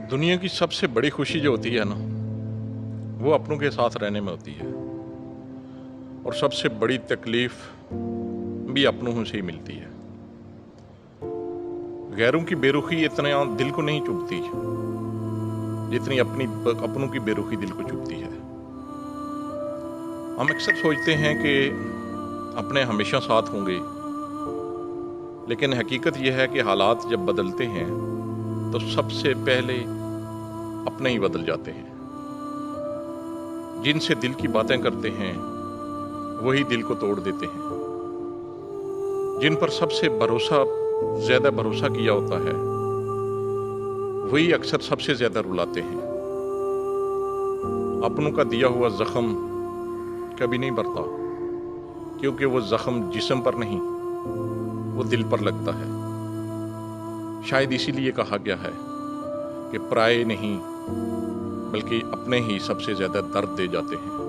दुनिया की सबसे बड़ी खुशी जो होती है ना, वो अपनों के साथ रहने में होती है। और सबसे बड़ी तकलीफ भी अपनों से ही मिलती है। गैरों की बेरुखी इतना दिल को नहीं चुभती जितनी अपनों की बेरुखी दिल को चुभती है। हम अक्सर सोचते हैं कि अपने हमेशा साथ होंगे, लेकिन हकीकत यह है कि हालात जब बदलते हैं तो सबसे पहले अपने ही बदल जाते हैं। जिनसे दिल की बातें करते हैं वही दिल को तोड़ देते हैं। जिन पर सबसे ज्यादा भरोसा किया होता है वही अक्सर सबसे ज्यादा रुलाते हैं। अपनों का दिया हुआ जख्म कभी नहीं भरता, क्योंकि वो जख्म जिस्म पर नहीं, वो दिल पर लगता है। शायद इसीलिए कहा गया है कि पराये नहीं बल्कि अपने ही सबसे ज्यादा दर्द दे जाते हैं।